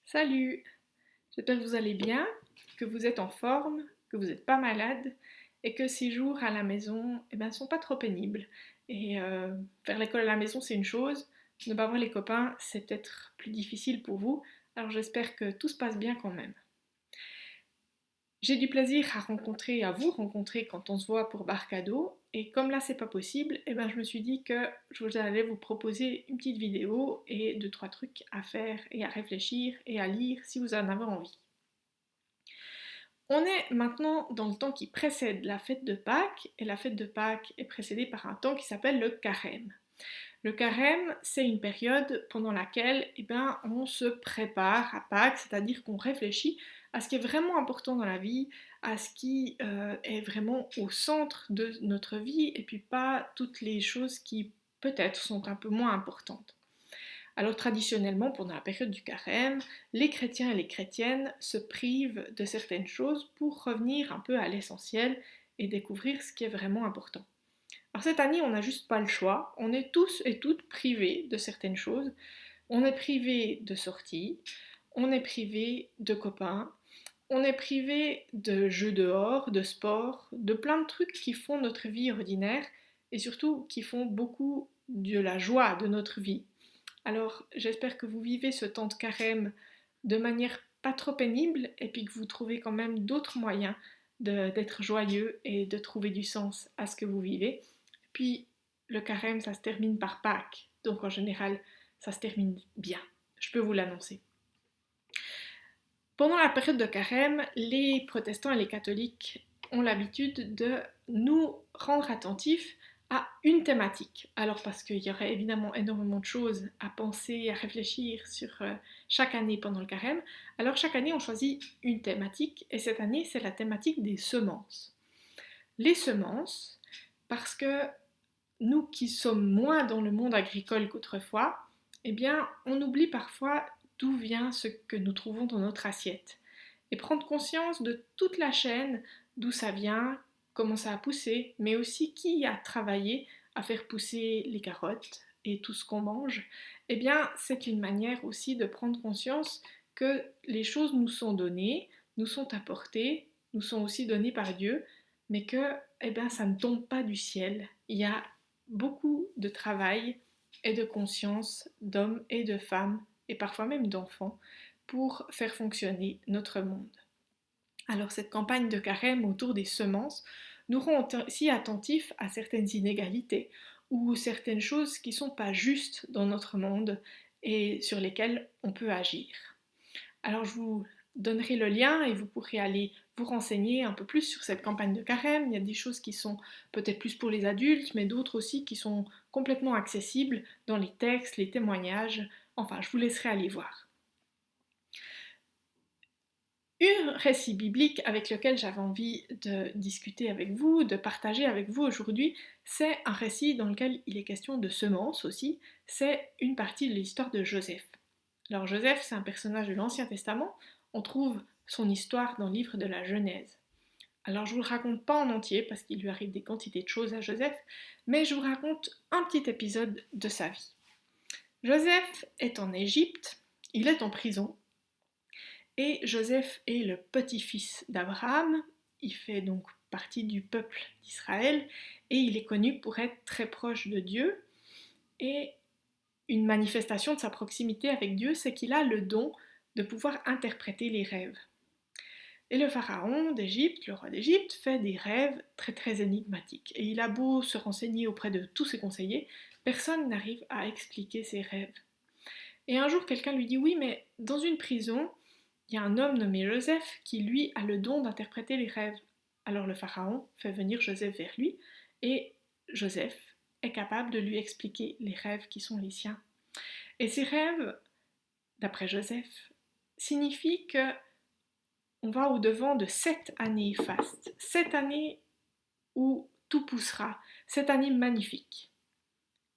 Salut! J'espère que vous allez bien, que vous êtes en forme, que vous n'êtes pas malade et que ces jours à la maison sont pas trop pénibles. Faire l'école à la maison c'est une chose, ne pas voir les copains c'est peut-être plus difficile pour vous, alors j'espère que tout se passe bien quand même. J'ai du plaisir à vous rencontrer quand on se voit pour Barcado, et comme là c'est pas possible, je me suis dit que je allais vous proposer une petite vidéo et deux trois trucs à faire et à réfléchir et à lire si vous en avez envie. On est maintenant dans le temps qui précède la fête de Pâques, et la fête de Pâques est précédée par un temps qui s'appelle le carême. Le carême, c'est une période pendant laquelle on se prépare à Pâques, c'est-à-dire qu'on réfléchit à ce qui est vraiment important dans la vie, à ce qui est vraiment au centre de notre vie, et puis pas toutes les choses qui peut-être sont un peu moins importantes. Alors traditionnellement, pendant la période du carême, les chrétiens et les chrétiennes se privent de certaines choses pour revenir un peu à l'essentiel et découvrir ce qui est vraiment important. Alors cette année, on n'a juste pas le choix, on est tous et toutes privés de certaines choses. On est privés de sorties, on est privés de copains, on est privés de jeux dehors, de sport, de plein de trucs qui font notre vie ordinaire et surtout qui font beaucoup de la joie de notre vie. Alors j'espère que vous vivez ce temps de carême de manière pas trop pénible et puis que vous trouvez quand même d'autres moyens d'être joyeux et de trouver du sens à ce que vous vivez. Puis le carême, ça se termine par Pâques, donc en général, ça se termine bien, je peux vous l'annoncer. Pendant la période de carême, les protestants et les catholiques ont l'habitude de nous rendre attentifs à une thématique. Alors parce qu'il y aurait évidemment énormément de choses à penser, à réfléchir sur chaque année pendant le carême, alors chaque année on choisit une thématique, et cette année c'est la thématique des semences. Les semences, parce que nous qui sommes moins dans le monde agricole qu'autrefois, on oublie parfois d'où vient ce que nous trouvons dans notre assiette. Et prendre conscience de toute la chaîne, d'où ça vient, comment ça a poussé, mais aussi qui a travaillé à faire pousser les carottes et tout ce qu'on mange, c'est une manière aussi de prendre conscience que les choses nous sont données, nous sont apportées, nous sont aussi données par Dieu, mais que ça ne tombe pas du ciel. Il y a beaucoup de travail et de conscience d'hommes et de femmes, et parfois même d'enfants, pour faire fonctionner notre monde. Alors cette campagne de carême autour des semences nous rend aussi attentifs à certaines inégalités ou certaines choses qui ne sont pas justes dans notre monde et sur lesquelles on peut agir. Alors je vous donnerai le lien et vous pourrez aller vous renseigner un peu plus sur cette campagne de carême. Il y a des choses qui sont peut-être plus pour les adultes, mais d'autres aussi qui sont complètement accessibles dans les textes, les témoignages. Enfin, je vous laisserai aller voir. Un récit biblique avec lequel j'avais envie de discuter avec vous, de partager avec vous aujourd'hui, c'est un récit dans lequel il est question de semences aussi. C'est une partie de l'histoire de Joseph. Alors Joseph, c'est un personnage de l'Ancien Testament. On trouve son histoire dans le livre de la Genèse. Alors je ne vous le raconte pas en entier parce qu'il lui arrive des quantités de choses à Joseph, mais je vous raconte un petit épisode de sa vie. Joseph est en Égypte, il est en prison, et Joseph est le petit-fils d'Abraham, il fait donc partie du peuple d'Israël, et il est connu pour être très proche de Dieu, et une manifestation de sa proximité avec Dieu, c'est qu'il a le don de pouvoir interpréter les rêves. Et le pharaon d'Égypte, le roi d'Égypte, fait des rêves très très énigmatiques. Et il a beau se renseigner auprès de tous ses conseillers, personne n'arrive à expliquer ses rêves. Et un jour, quelqu'un lui dit, oui, mais dans une prison, il y a un homme nommé Joseph qui, lui, a le don d'interpréter les rêves. Alors le pharaon fait venir Joseph vers lui, et Joseph est capable de lui expliquer les rêves qui sont les siens. Et ces rêves, d'après Joseph, signifient que on va au-devant de 7 années fastes, 7 années où tout poussera, 7 années magnifiques,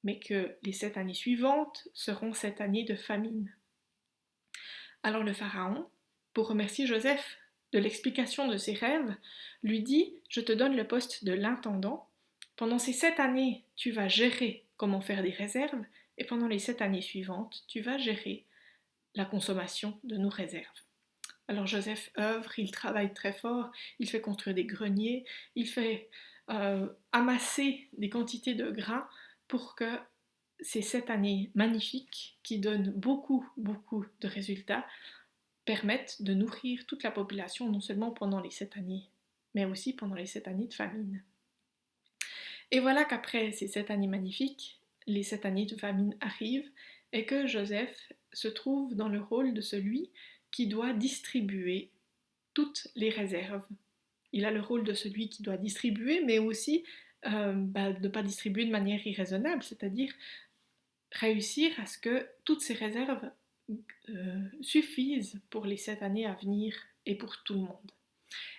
mais que les 7 années suivantes seront 7 années de famine. Alors le pharaon, pour remercier Joseph de l'explication de ses rêves, lui dit « Je te donne le poste de l'intendant. Pendant ces 7 années, tu vas gérer comment faire des réserves, et pendant les 7 années suivantes, tu vas gérer la consommation de nos réserves. Alors Joseph œuvre, il travaille très fort, il fait construire des greniers, il fait amasser des quantités de grains pour que ces 7 années magnifiques qui donnent beaucoup, beaucoup de résultats permettent de nourrir toute la population, non seulement pendant les 7 années, mais aussi pendant les 7 années de famine. Et voilà qu'après ces 7 années magnifiques, les 7 années de famine arrivent et que Joseph se trouve dans le rôle de celui qui doit distribuer toutes les réserves. Il a le rôle de celui qui doit distribuer, mais aussi de ne pas distribuer de manière irraisonnable, c'est-à-dire réussir à ce que toutes ces réserves suffisent pour les 7 années à venir et pour tout le monde.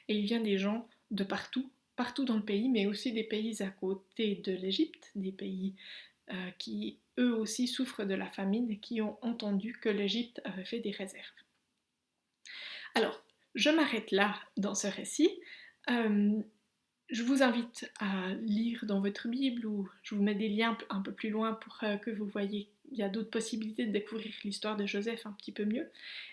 Et il vient des gens de partout, partout dans le pays, mais aussi des pays à côté de l'Égypte, des pays qui eux aussi souffrent de la famine et qui ont entendu que l'Égypte avait fait des réserves. Alors, je m'arrête là dans ce récit. Je vous invite à lire dans votre Bible ou je vous mets des liens un peu plus loin pour que vous voyez il y a d'autres possibilités de découvrir l'histoire de Joseph un petit peu mieux.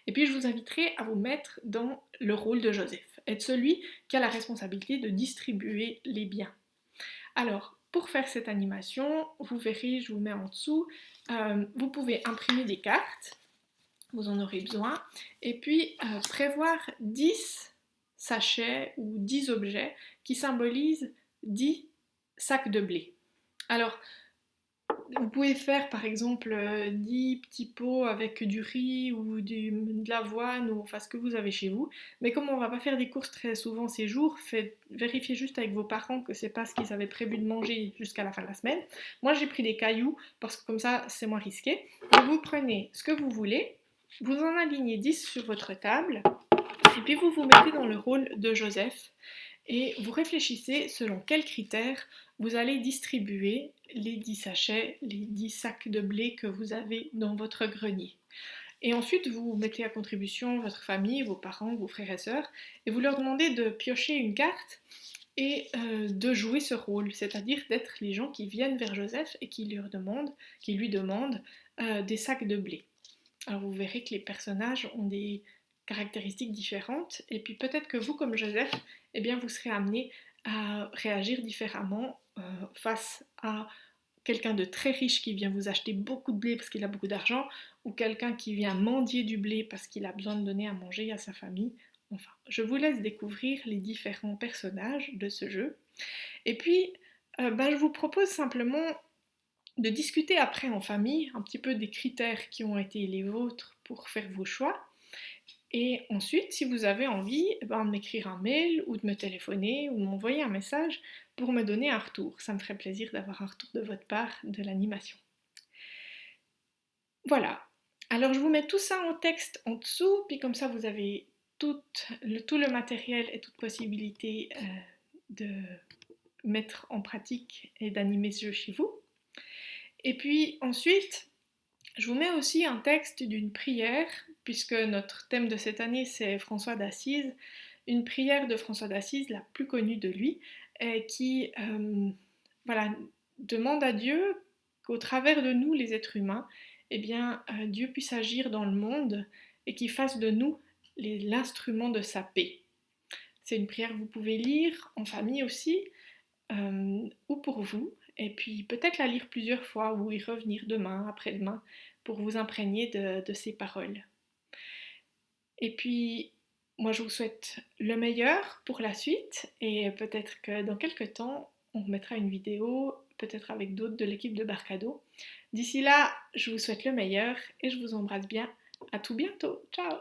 Et puis je vous inviterai à vous mettre dans le rôle de Joseph, être celui qui a la responsabilité de distribuer les biens. Alors, pour faire cette animation, vous verrez, je vous mets en dessous, vous pouvez imprimer des cartes, vous en aurez besoin, et puis prévoir 10 sachets ou 10 objets qui symbolisent 10 sacs de blé. Alors, vous pouvez faire par exemple 10 petits pots avec du riz ou de l'avoine ou enfin ce que vous avez chez vous. Mais comme on ne va pas faire des courses très souvent ces jours, vérifiez juste avec vos parents que c'est pas ce qu'ils avaient prévu de manger jusqu'à la fin de la semaine. Moi j'ai pris des cailloux parce que comme ça c'est moins risqué. Et vous prenez ce que vous voulez, vous en alignez 10 sur votre table et puis vous vous mettez dans le rôle de Joseph et vous réfléchissez selon quels critères vous allez distribuer les 10 sachets, les 10 sacs de blé que vous avez dans votre grenier. Et ensuite, vous mettez à contribution votre famille, vos parents, vos frères et sœurs, et vous leur demandez de piocher une carte et de jouer ce rôle, c'est-à-dire d'être les gens qui viennent vers Joseph et qui lui demandent des sacs de blé. Alors vous verrez que les personnages ont des caractéristiques différentes, et puis peut-être que vous, comme Joseph, eh bien, vous serez amené à réagir différemment face à quelqu'un de très riche qui vient vous acheter beaucoup de blé parce qu'il a beaucoup d'argent, ou quelqu'un qui vient mendier du blé parce qu'il a besoin de donner à manger à sa famille. Enfin, je vous laisse découvrir les différents personnages de ce jeu. Et puis, je vous propose simplement de discuter après en famille un petit peu des critères qui ont été les vôtres pour faire vos choix. Et ensuite, si vous avez envie, de m'écrire un mail ou de me téléphoner ou de m'envoyer un message pour me donner un retour. Ça me ferait plaisir d'avoir un retour de votre part de l'animation. Voilà. Alors je vous mets tout ça en texte en dessous, puis comme ça vous avez tout le matériel et toute possibilité de mettre en pratique et d'animer ce jeu chez vous. Et puis ensuite, je vous mets aussi un texte d'une prière, puisque notre thème de cette année c'est François d'Assise, une prière de François d'Assise, la plus connue de lui, qui demande à Dieu qu'au travers de nous, les êtres humains, Dieu puisse agir dans le monde et qu'il fasse de nous l'instrument de sa paix. C'est une prière que vous pouvez lire en famille aussi, ou pour vous, et puis peut-être la lire plusieurs fois ou y revenir demain, après-demain, pour vous imprégner de ces paroles. Et puis, moi je vous souhaite le meilleur pour la suite, et peut-être que dans quelques temps, on remettra une vidéo, peut-être avec d'autres de l'équipe de Barcado. D'ici là, je vous souhaite le meilleur et je vous embrasse bien. À tout bientôt. Ciao!